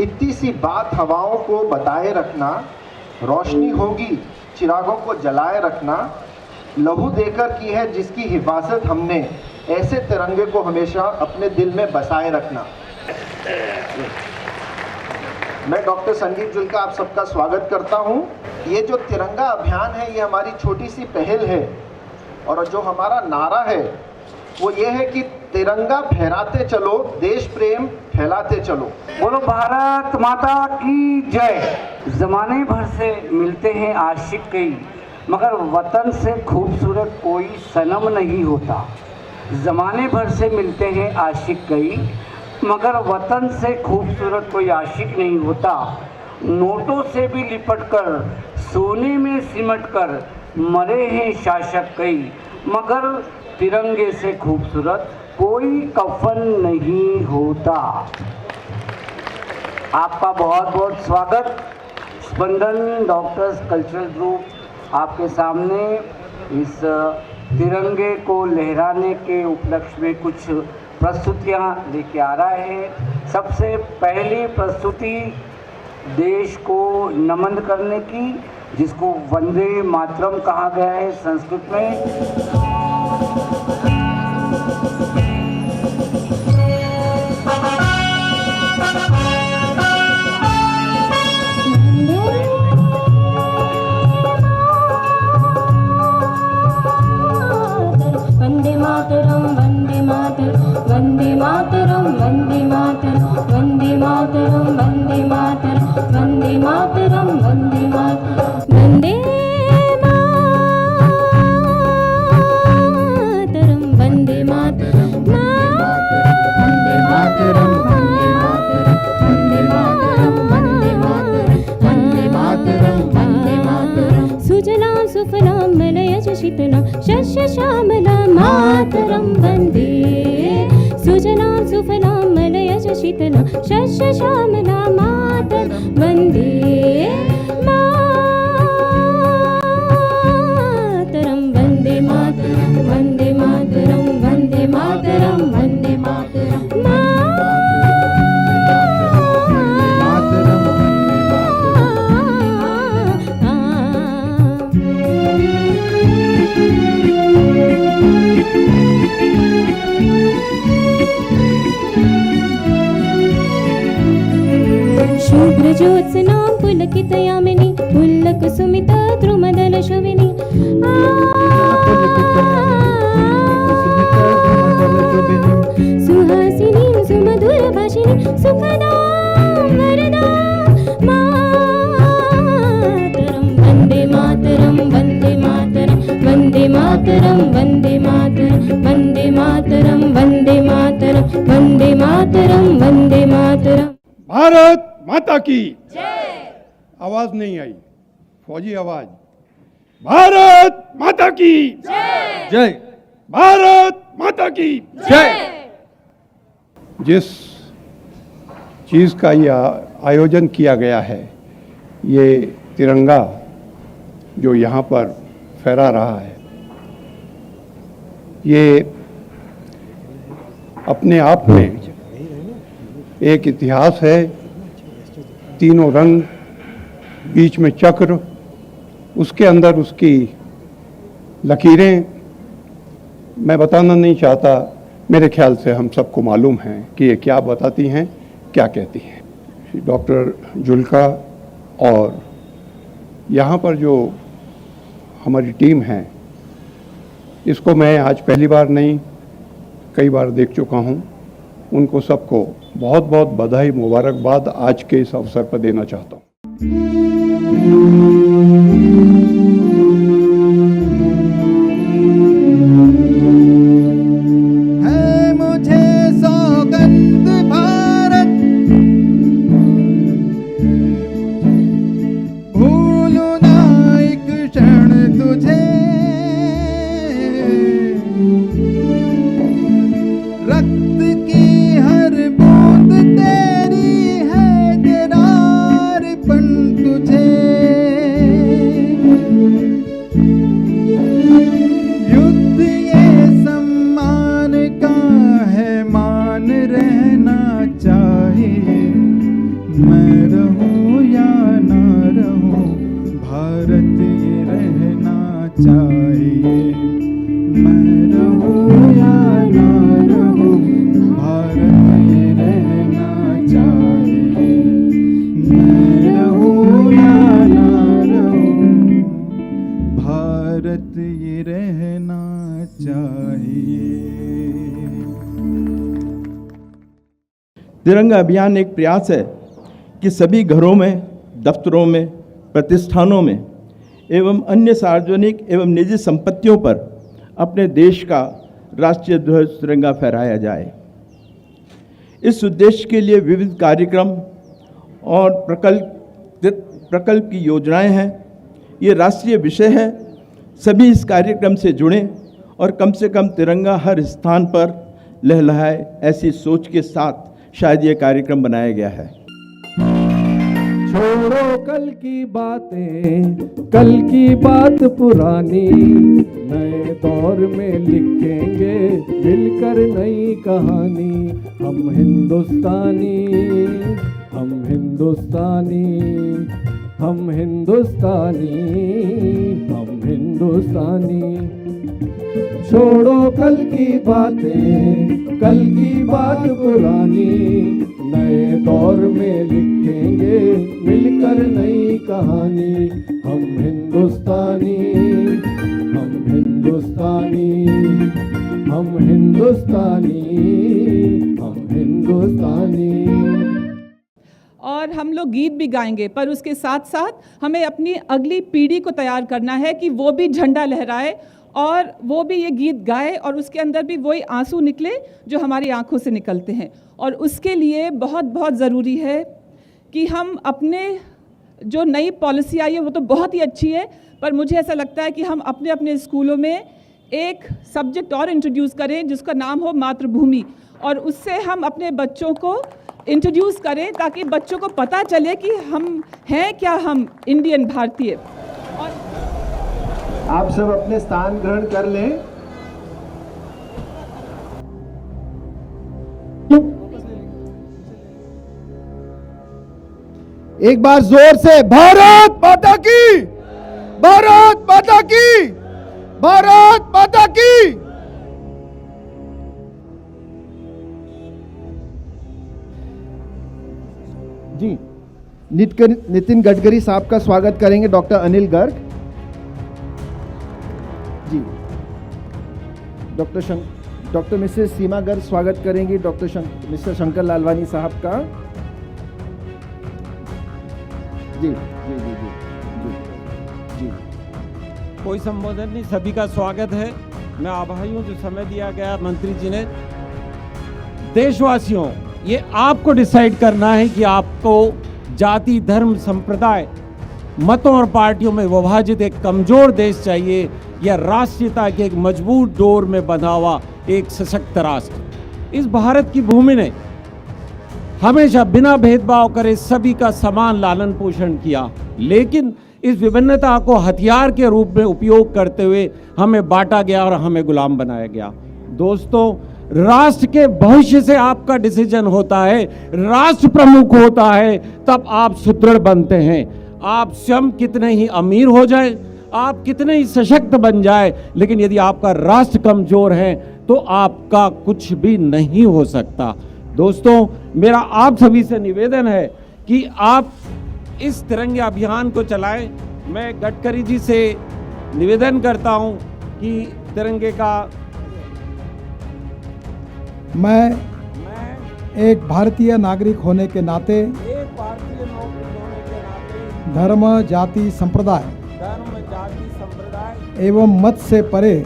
इतनी सी बात हवाओं को बताए रखना, रोशनी होगी चिरागों को जलाए रखना, लहू देकर की है जिसकी हिफाजत हमने, ऐसे तिरंगे को हमेशा अपने दिल में बसाए रखना। मैं डॉक्टर संदीप जुल्का आप सबका स्वागत करता हूं। ये जो तिरंगा अभियान है ये हमारी छोटी सी पहल है और जो हमारा नारा है वो ये है कि तिरंगा फहराते चलो, देश प्रेम फैलाते चलो। बोलो भारत माता की जय। जमाने भर से मिलते हैं आशिक कई, मगर वतन से खूबसूरत कोई सनम नहीं होता। जमाने भर से मिलते हैं आशिक कई, मगर वतन से खूबसूरत कोई आशिक नहीं होता। नोटों से भी लिपटकर, सोने में सिमटकर मरे हैं शासक कई, मगर तिरंगे से खूबसूरत कोई कफन नहीं होता। आपका बहुत बहुत स्वागत। स्पंदन डॉक्टर्स कल्चरल ग्रुप आपके सामने इस तिरंगे को लहराने के उपलक्ष्य में कुछ प्रस्तुतियां लेके आ रहा है। सबसे पहली प्रस्तुति देश को नमन करने की, जिसको वंदे मातरम कहा गया है संस्कृत में। वंदे मातरम वंदे मातरम वंदे मातरम वंदे मातरम वंदे मातरम वंदे मातरम वंदे मातरम वंदे मातरम वंदे मातरम वंदे मातरम वंदे मातरम वंदे मातरम वंदे मातरम वंदे मातरम वंदे मातरम सुजलां सुफलां मलयज शीतलां शस्य श्यामलां मातरं वन्दे सुजलां सुफलां मलयज शीतलां शस्य श्यामलां मातरं वन्दे मातरं वन्दे मातरं वन्दे मातरं वन्दे मातरं वन्दे मातरं शुभ्रज्योत्स्नां पुलकितयामिनी पुल्लकुसुमिता द्रुमदलशोभिनी सुहासिनीं सुमधुरभाषिणीं सुखदां वरदां मातरं वन्दे मातरं वन्दे मातरं वन्दे मातरं वन्दे मातरं वन्दे मातरं वन्दे मातरं वन्दे मातरं वन्दे मातरं। भारत माता की आवाज नहीं आई, फौजी आवाज। भारत माता की जय, भारत माता की जय। जिस चीज का यह आयोजन किया गया है, ये तिरंगा जो यहाँ पर फहरा रहा है, ये अपने आप में एक इतिहास है। तीनों रंग, बीच में चक्र, उसके अंदर उसकी लकीरें मैं बताना नहीं चाहता। मेरे ख्याल से हम सबको मालूम है कि ये क्या बताती हैं, क्या कहती हैं। डॉक्टर जुल्का और यहाँ पर जो हमारी टीम है, इसको मैं आज पहली बार नहीं, कई बार देख चुका हूँ। उनको सबको बहुत बहुत बधाई, मुबारकबाद आज के इस अवसर पर देना चाहता हूँ। तेरी है तेरा अर्पण तुझे। मैं रहूं या ना रहूं, भारत ये रहना चाहिए। मैं रहूं या ना रहूं, भारत ये रहना चाहिए। मैं रहूं या ना रहूं, भारत ये रहना चाहिए। तिरंगा अभियान एक प्रयास है कि सभी घरों में, दफ्तरों में, प्रतिष्ठानों में एवं अन्य सार्वजनिक एवं निजी संपत्तियों पर अपने देश का राष्ट्रीय ध्वज तिरंगा फहराया जाए। इस उद्देश्य के लिए विविध कार्यक्रम और प्रकल्प की योजनाएं हैं। ये राष्ट्रीय विषय है। सभी इस कार्यक्रम से जुड़ें और कम से कम तिरंगा हर स्थान पर लहलहाए, ऐसी सोच के साथ शायद ये कार्यक्रम बनाया गया है। छोड़ो कल की बातें, कल की बात पुरानी, नए दौर में लिखेंगे मिलकर नई कहानी। हम हिंदुस्तानी, हम हिंदुस्तानी, हम हिंदुस्तानी, हम हिंदुस्तानी। छोड़ो कल की बातें, कल की बात पुरानी, नए दौर में लिखेंगे मिलकर नई कहानी। हम हिंदुस्तानी, हम हिंदुस्तानी, हम हिंदुस्तानी, हम हिंदुस्तानी। और हम लोग गीत भी गाएंगे, पर उसके साथ साथ हमें अपनी अगली पीढ़ी को तैयार करना है कि वो भी झंडा लहराए और वो भी ये गीत गाए और उसके अंदर भी वही आंसू निकले जो हमारी आंखों से निकलते हैं। और उसके लिए बहुत बहुत ज़रूरी है कि हम अपने जो नई पॉलिसी आई है वो तो बहुत ही अच्छी है, पर मुझे ऐसा लगता है कि हम अपने अपने स्कूलों में एक सब्जेक्ट और इंट्रोड्यूस करें जिसका नाम हो मातृभूमि, और उससे हम अपने बच्चों को इंट्रोड्यूस करें ताकि बच्चों को पता चले कि हम हैं क्या, हम इंडियन भारतीय। और आप सब अपने स्थान ग्रहण कर लें। एक बार जोर से भारत माता की, भारत माता की, भारत माता की। जी, नितिन गडकरी साहब का स्वागत करेंगे doctor Anil Garg ji. Doctor Mrs सीमा गर्ग स्वागत करेंगी मिस्टर शंकर लालवानी साहब का। जी जी जी जी जी जी। कोई संबोधन नहीं, सभी का स्वागत है। मैं आभारी हूँ जो समय दिया गया मंत्री जी ने। देशवासियों, ये आपको डिसाइड करना है कि आपको जाति, धर्म, संप्रदाय, मतों और पार्टियों में विभाजित एक कमजोर देश चाहिए या राष्ट्रीयता के एक मजबूत डोर में बंधा हुआ एक सशक्त राष्ट्र। इस भारत की भूमि ने हमेशा बिना भेदभाव करे सभी का समान लालन पोषण किया, लेकिन इस विभिन्नता को हथियार के रूप में उपयोग करते हुए हमें बांटा गया और हमें गुलाम बनाया गया। दोस्तों, राष्ट्र के भविष्य से आपका डिसीजन होता है, राष्ट्र प्रमुख होता है, तब आप सुदृढ़ बनते हैं। आप स्वयं कितने ही अमीर हो जाएं, आप कितने ही सशक्त बन जाए, लेकिन यदि आपका राष्ट्र कमजोर है तो आपका कुछ भी नहीं हो सकता। दोस्तों, मेरा आप सभी से निवेदन है कि आप इस तिरंगे अभियान को चलाएं। मैं गडकरी जी से निवेदन करता हूं कि तिरंगे का मैं एक भारतीय नागरिक होने के नाते धर्म, जाति, संप्रदाय एवं मत से परे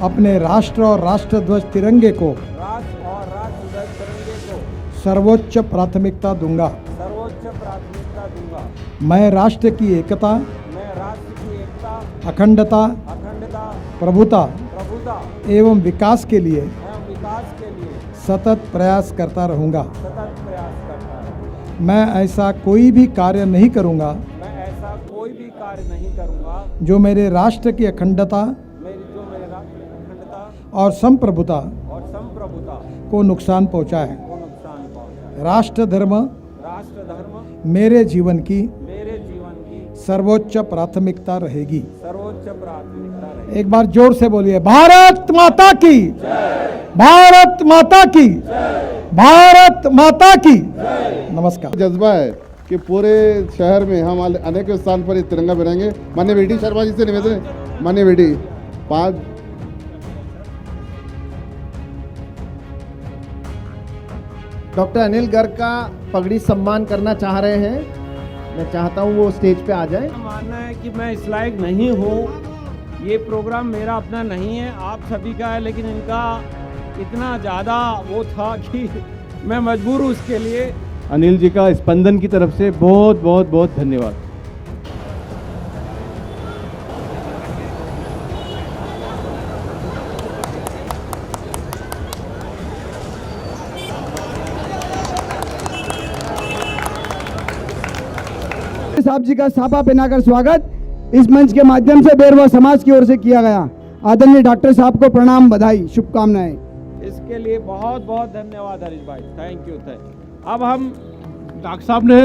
अपने राष्ट्र और राष्ट्रध्वज तिरंगे को सर्वोच्च प्राथमिकता दूंगा। मैं राष्ट्र की एकता, अखंडता, प्रभुता एवं विकास के लिए सतत प्रयास करता रहूंगा। मैं ऐसा कोई भी कार्य नहीं करूंगा जो मेरे राष्ट्र की अखंडता और संप्रभुता को नुकसान पहुंचाए। राष्ट्र धर्म मेरे जीवन की सर्वोच्च प्राथमिकता रहेगी। एक बार जोर से बोलिए, भारत माता की, भारत माता की, भारत माता की। नमस्कार। जज्बा है कि पूरे शहर में हम अनेक स्थान पर तिरंगा फहराएंगे। माननीय वीडी शर्मा जी से निवेदन है, माननीय वीडी 5 डॉक्टर अनिल गर्ग का पगड़ी सम्मान करना चाह रहे हैं। मैं चाहता हूं वो स्टेज पे आ जाए। मानना है कि मैं इस लायक नहीं हूँ, ये प्रोग्राम मेरा अपना नहीं है, आप सभी का है, लेकिन इनका इतना ज़्यादा वो था कि मैं मजबूर हूँ उसके लिए। अनिल जी का स्पंदन की तरफ से बहुत बहुत बहुत धन्यवाद। साहब जी का साफा पहनाकर स्वागत इस मंच के माध्यम से बेरवा समाज की ओर से किया गया। आदरणीय डॉक्टर साहब को प्रणाम, बधाई, शुभकामनाएं। इसके लिए बहुत बहुत धन्यवाद हरीश भाई, थैंक यू। अब हम डॉक्टर साहब ने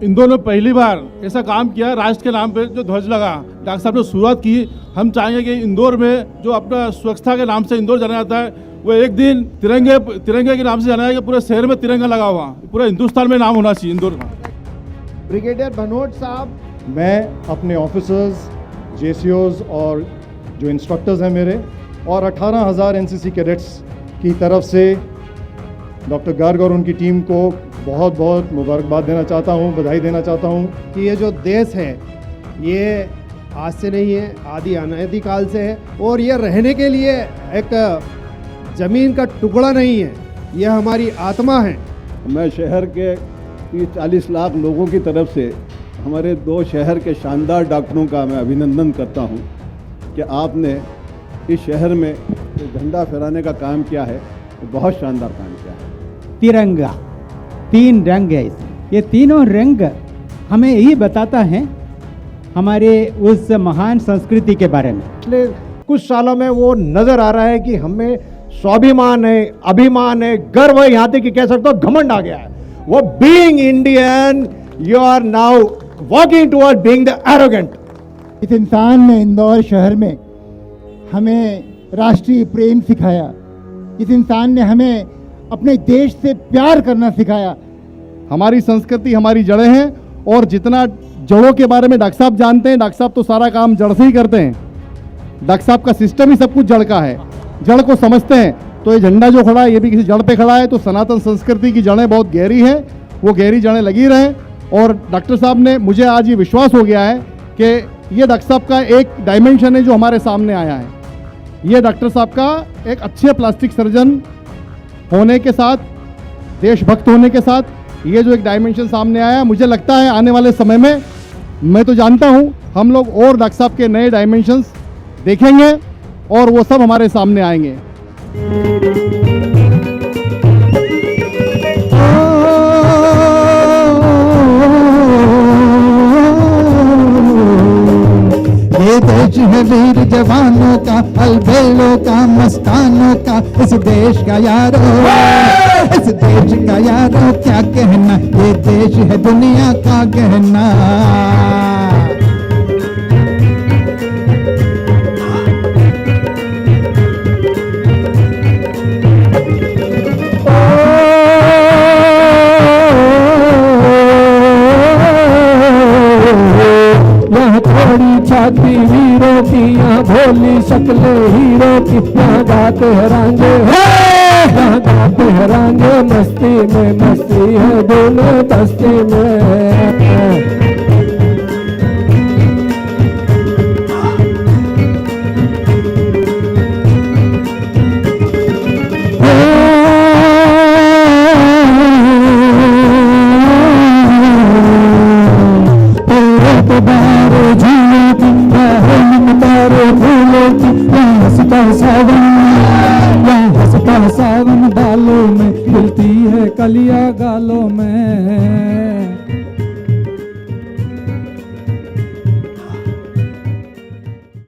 इंदौर में पहली बार ऐसा काम किया, राष्ट्र के नाम पे जो ध्वज लगा, डॉक्टर साहब ने शुरुआत की। हम चाहेंगे कि इंदौर में जो अपना स्वच्छता के नाम से इंदौर जाना जाता है, वो एक दिन तिरंगे के नाम से जाना है। पूरे शहर में तिरंगा लगा हुआ, पूरे हिंदुस्तान में नाम होना चाहिए इंदौर का। ब्रिगेडियर भनोट साहब, मैं अपने ऑफिसर्स, जेसीओज और जो इंस्ट्रक्टर्स हैं मेरे और 18,000 एनसीसी कैडेट्स की तरफ से डॉक्टर गर्ग और उनकी टीम को बहुत बहुत मुबारकबाद देना चाहता हूं, बधाई देना चाहता हूं कि ये जो देश है ये आज से नहीं है, आदि अनादि काल से है और ये रहने के लिए एक ज़मीन का टुकड़ा नहीं है, ये हमारी आत्मा है। मैं शहर के 30-40 लाख लोगों की तरफ से हमारे 2 शहर के शानदार डॉक्टरों का मैं अभिनंदन करता हूं कि आपने इस शहर में जो झंडा फहराने का काम किया है, बहुत शानदार काम किया है। तिरंगा 3 रंग है इसमें, ये तीनों रंग हमें यही बताता है हमारे उस महान संस्कृति के बारे में। पिछले कुछ सालों में वो नज़र आ रहा है कि हमें स्वाभिमान है, अभिमान है, गर्व है, यहाँ तक कि कह सकते हो घमंड आ गया है। वो being Indian, you are now walking toward being the arrogant. इस इंसान ने इंदौर शहर में हमें राष्ट्रीय प्रेम सिखाया, इस इंसान ने हमें अपने देश से प्यार करना सिखाया। हमारी संस्कृति, हमारी जड़ें हैं और जितना जड़ों के बारे में डॉक्टर साहब जानते हैं, डॉक्टर साहब तो सारा काम जड़ से ही करते हैं। डॉक्टर साहब का सिस्टम ही सब कुछ जड़ का है, जड़ को समझते हैं। तो ये झंडा जो खड़ा है ये भी किसी जड़ पे खड़ा है, तो सनातन संस्कृति की जड़ें बहुत गहरी हैं, वो गहरी जड़ें लगी रहें। और डॉक्टर साहब ने, मुझे आज ये विश्वास हो गया है कि ये डॉक्टर साहब का एक डायमेंशन है जो हमारे सामने आया है। ये डॉक्टर साहब का एक अच्छे प्लास्टिक सर्जन होने के साथ, देशभक्त होने के साथ ये जो एक डायमेंशन सामने आया, मुझे लगता है आने वाले समय में, मैं तो जानता हूँ, हम लोग और डॉक्टर साहब के नए डायमेंशंस देखेंगे और वो सब हमारे सामने आएंगे। ये देश है वीर जवानों का, अलबेलों का, मस्तानों का, इस देश का यारो, इस देश का यारो क्या कहना, ये देश है दुनिया का गहना। छाती वीरों की, यहाँ भोली शक्लें हीरों की, यहाँ गाते हैं रांगे, यहाँ गाते हैं रांगे, मस्ती में मस्ती है दोनों बस्ती में। सावन बालों में खिलती है कलियां गालों में।